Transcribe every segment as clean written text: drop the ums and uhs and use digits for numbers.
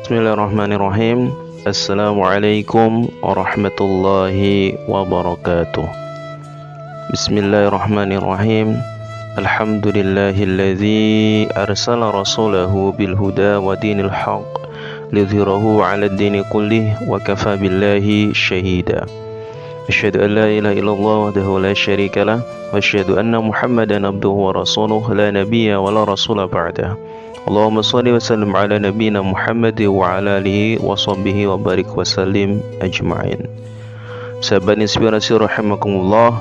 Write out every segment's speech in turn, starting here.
Bismillahirrahmanirrahim. Assalamualaikum warahmatullahi wabarakatuh. Bismillahirrahmanirrahim. Alhamdulillahilladzi arsala rasulahu bil huda wa dinil haqq lidhhirahu 'ala ad-dini kullih wa kafa billahi shahida. Asyhadu an la ilaha illallah wahdahu la syarika lah wa asyhadu anna Muhammadan abduhu wa rasuluhu la nabiyya wa la rasula ba'dah. Allahumma shalli wa sallim ala nabiyyina Muhammad wa ala alihi wa sahbihi wa barik wa sallim ajma'in. Sahabat inspirasi rahimakumullah,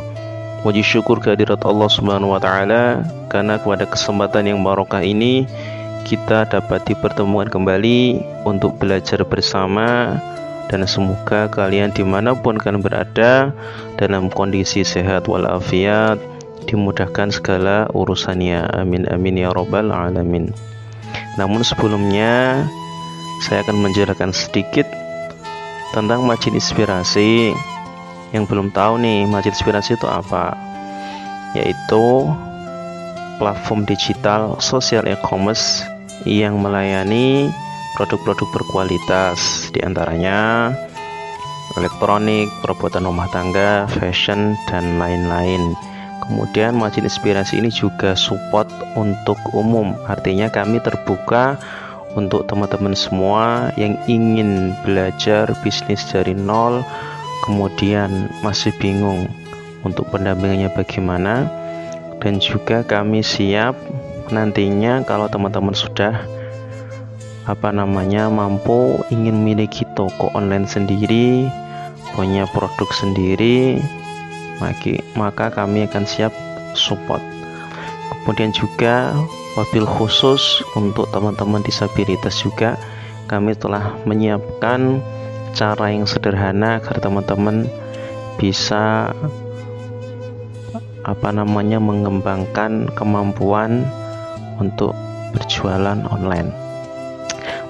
puji syukur kehadirat Allah Subhanahu wa taala karena pada kesempatan yang barokah ini kita dapat dipertemukan kembali untuk belajar bersama, dan semoga kalian dimanapun kalian berada dalam kondisi sehat walafiat, dimudahkan segala urusannya, amin amin ya rabbal alamin. Namun sebelumnya saya akan menjelaskan sedikit tentang Masjid Inspirasi. Yang belum tahu nih, Masjid Inspirasi itu apa? Yaitu platform digital social e-commerce yang melayani produk-produk berkualitas, diantaranya elektronik, perabotan rumah tangga, fashion, dan lain-lain. Kemudian Masjid Inspirasi ini juga support untuk umum, artinya kami terbuka untuk teman-teman semua yang ingin belajar bisnis dari nol, kemudian masih bingung untuk pendampingannya bagaimana, dan juga kami siap nantinya kalau teman-teman sudah mampu ingin memiliki toko online sendiri, punya produk sendiri, maka kami akan siap support. Kemudian juga wabil khusus untuk teman-teman disabilitas juga kami telah menyiapkan cara yang sederhana agar teman-teman bisa mengembangkan kemampuan untuk berjualan online.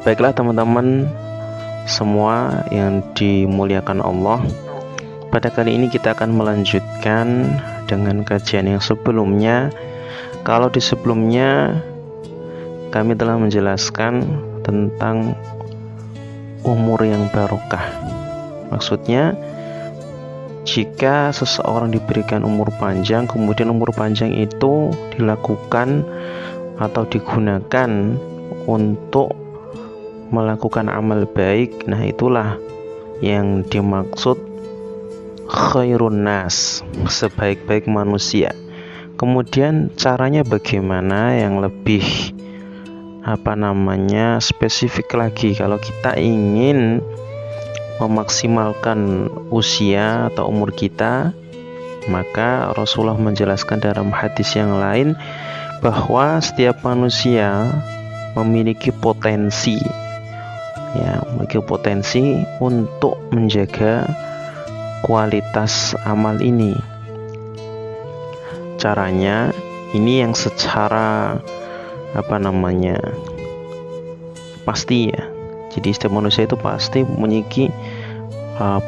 Baiklah teman-teman semua yang dimuliakan Allah, pada kali ini kita akan melanjutkan dengan kajian yang sebelumnya. Kalau di sebelumnya kami telah menjelaskan tentang umur yang barokah. Maksudnya jika seseorang diberikan umur panjang, kemudian umur panjang itu dilakukan atau digunakan untuk melakukan amal baik, nah itulah yang dimaksud khairun nas, sebaik-baik manusia. Kemudian caranya bagaimana yang lebih spesifik lagi kalau kita ingin memaksimalkan usia atau umur kita, maka Rasulullah menjelaskan dalam hadis yang lain bahwa setiap manusia memiliki potensi untuk menjaga kualitas amal ini. Caranya ini yang secara pasti ya. Jadi setiap manusia itu pasti memiliki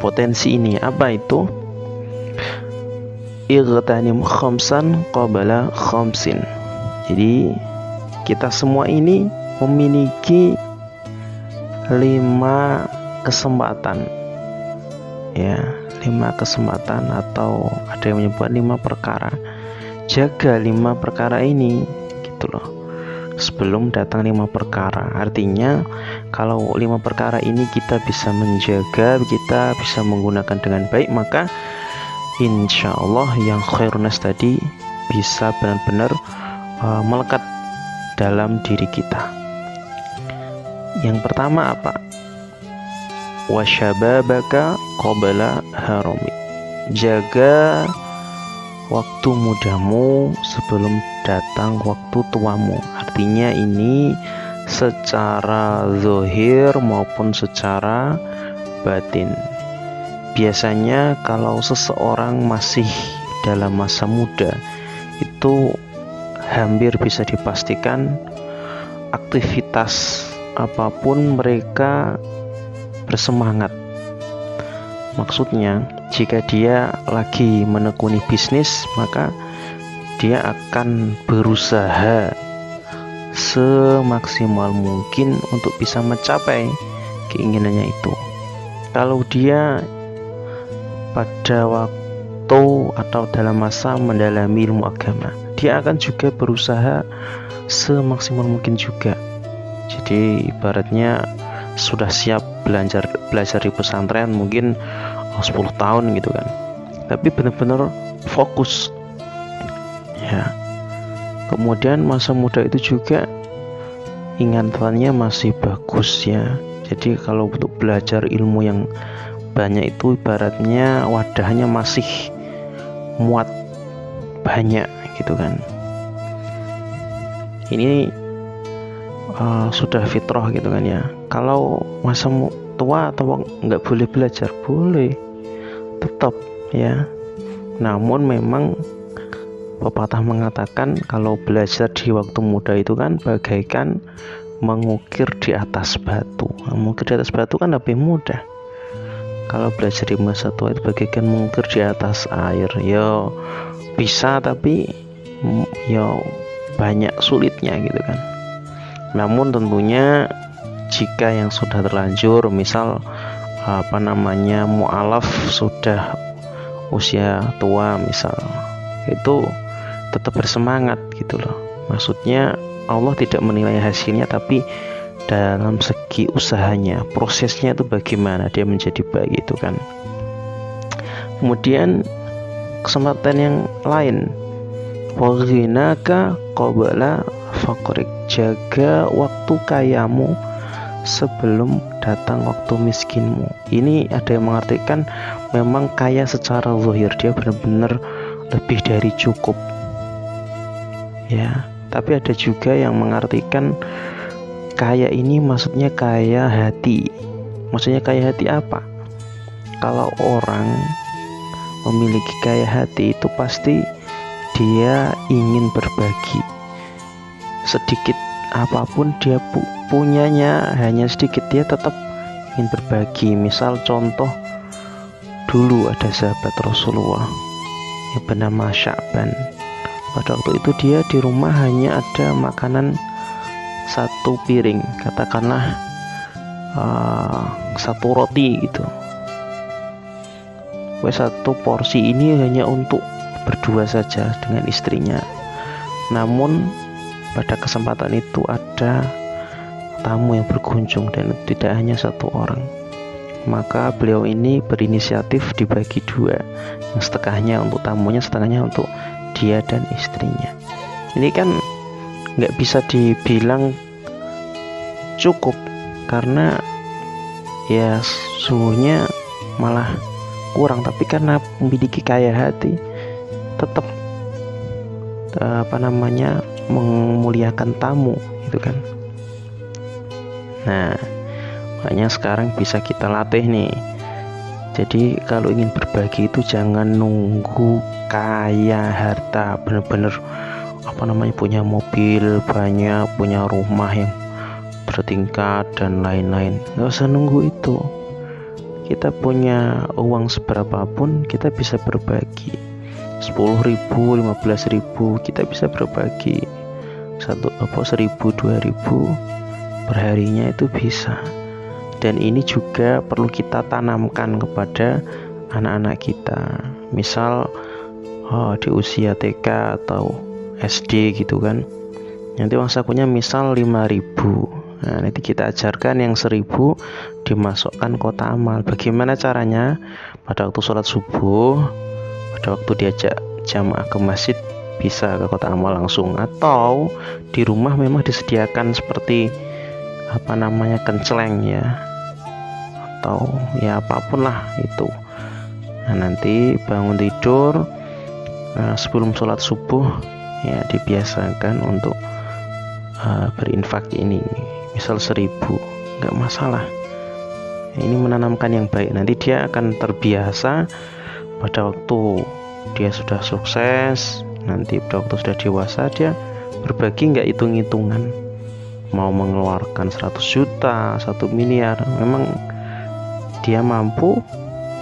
potensi ini. Apa itu? Igtanim khamsan qabla khamsin. Jadi kita semua ini memiliki 5 kesempatan, ya, 5 kesempatan, atau ada yang menyebut 5 perkara. Jaga 5 perkara ini gitu loh, sebelum datang 5 perkara. Artinya kalau 5 perkara ini kita bisa menjaga, kita bisa menggunakan dengan baik, maka insya Allah yang khairunnas tadi bisa benar-benar melekat dalam diri kita. Yang pertama apa? Wasyababaka qabla harami. Jaga waktu mudamu sebelum datang waktu tuamu. Artinya ini secara zahir maupun secara batin. Biasanya kalau seseorang masih dalam masa muda, itu hampir bisa dipastikan aktivitas apapun mereka bersemangat. Maksudnya jika dia lagi menekuni bisnis, maka dia akan berusaha semaksimal mungkin untuk bisa mencapai keinginannya itu. Kalau dia pada waktu atau dalam masa mendalami ilmu agama, dia akan juga berusaha semaksimal mungkin juga. Jadi ibaratnya sudah siap belajar di pesantren mungkin 10 tahun gitu kan, tapi benar-benar fokus ya. Kemudian masa muda itu juga ingatannya masih bagus ya. Jadi kalau untuk belajar ilmu yang banyak itu ibaratnya wadahnya masih muat banyak gitu kan. Ini sudah fitrah gitu kan ya. Kalau masa tua atau nggak boleh belajar, boleh tetap ya. Namun memang pepatah mengatakan kalau belajar di waktu muda itu kan bagaikan mengukir di atas batu. Mengukir di atas batu kan lebih mudah. Kalau belajar di masa tua itu bagaikan mengukir di atas air. Ya bisa, tapi ya banyak sulitnya gitu kan. Namun tentunya jika yang sudah terlanjur, misal mu'alaf sudah usia tua misal, itu tetap bersemangat gitu loh. Maksudnya Allah tidak menilai hasilnya, tapi dalam segi usahanya, prosesnya itu bagaimana dia menjadi baik itu kan. Kemudian kesempatan yang lain, waghinaka qabla faqrik, jaga waktu kayamu sebelum datang waktu miskinmu. Ini ada yang mengartikan memang kaya secara zahir, dia benar-benar lebih dari cukup ya. Tapi ada juga yang mengartikan kaya ini maksudnya kaya hati. Maksudnya kaya hati apa? Kalau orang memiliki kaya hati itu pasti dia ingin berbagi. Sedikit apapun dia punyanya, hanya sedikit, dia tetap ingin berbagi. Misal contoh, dulu ada sahabat Rasulullah yang bernama Sya'ban. Pada waktu itu dia di rumah hanya ada makanan satu piring, katakanlah satu roti gitu. Satu porsi ini hanya untuk berdua saja dengan istrinya. Namun pada kesempatan itu ada tamu yang berkunjung dan tidak hanya satu orang. Maka beliau ini berinisiatif dibagi dua, yang setengahnya untuk tamunya, setengahnya untuk dia dan istrinya. Ini kan nggak bisa dibilang cukup, karena ya sungguhnya malah kurang. Tapi karena memiliki kaya hati, tetap memuliakan tamu gitu kan. Nah, makanya sekarang bisa kita latih nih. Jadi kalau ingin berbagi itu jangan nunggu kaya harta, bener-bener punya mobil banyak, punya rumah yang bertingkat dan lain-lain. Nggak usah nunggu itu. Kita punya uang seberapapun kita bisa berbagi. 10.000, 15.000 kita bisa berbagi. 1.000, 2.000 perharinya itu bisa. Dan ini juga perlu kita tanamkan kepada anak-anak kita. Misal di usia TK atau SD gitu kan, nanti uang sakunya misal 5.000. Nah, nanti kita ajarkan yang 1.000 dimasukkan kotak amal. Bagaimana caranya? Pada waktu sholat subuh, pada waktu diajak jamaah ke masjid, bisa ke kotak amal langsung. Atau di rumah memang disediakan seperti kenceleng ya, atau ya apapun lah itu. Nah, nanti bangun tidur sebelum sholat subuh ya dibiasakan untuk berinfak ini. Misal 1.000, nggak masalah. Ini menanamkan yang baik. Nanti dia akan terbiasa pada waktu dia sudah sukses, nanti pada waktu sudah dewasa dia berbagi nggak hitung-hitungan. Mau mengeluarkan 100 juta, 1 miliar, memang dia mampu,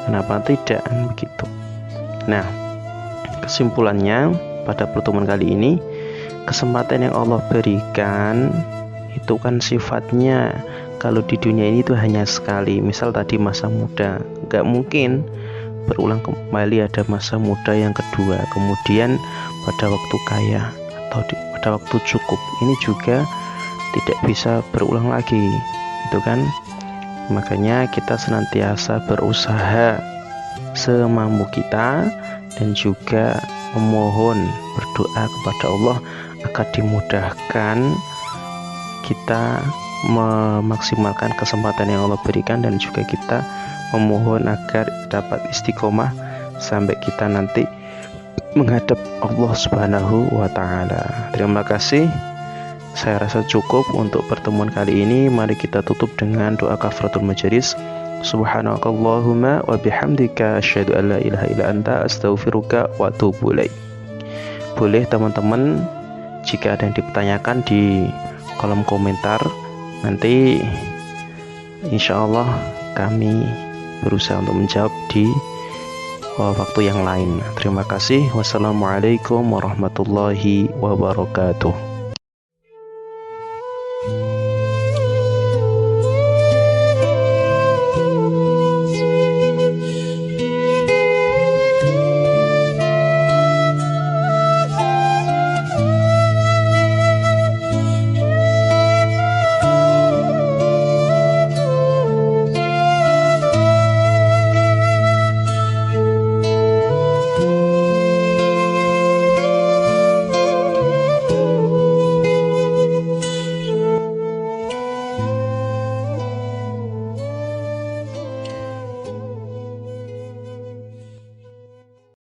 kenapa tidak begitu. Nah, kesimpulannya pada pertemuan kali ini, kesempatan yang Allah berikan itu kan sifatnya kalau di dunia ini itu hanya sekali. Misal tadi masa muda, nggak mungkin berulang kembali ada masa muda yang kedua, kemudian pada waktu kaya atau pada waktu cukup. Ini juga tidak bisa berulang lagi, itu kan. Makanya kita senantiasa berusaha semampu kita dan juga memohon, berdoa kepada Allah agar dimudahkan kita memaksimalkan kesempatan yang Allah berikan, dan juga kita memohon agar dapat istiqomah sampai kita nanti menghadap Allah Subhanahu wa Ta'ala. Terima kasih. Saya rasa cukup untuk pertemuan kali ini. Mari kita tutup dengan doa kafaratul majelis. Subhanakallahumma wa bihamdika asyhadu an la ilaha illa anta astaghfiruka wa atubu ilaik. Boleh teman-teman jika ada yang dipertanyakan di kolom komentar, nanti insyaallah kami berusaha untuk menjawab di waktu yang lain. Terima kasih. Wassalamualaikum warahmatullahi wabarakatuh.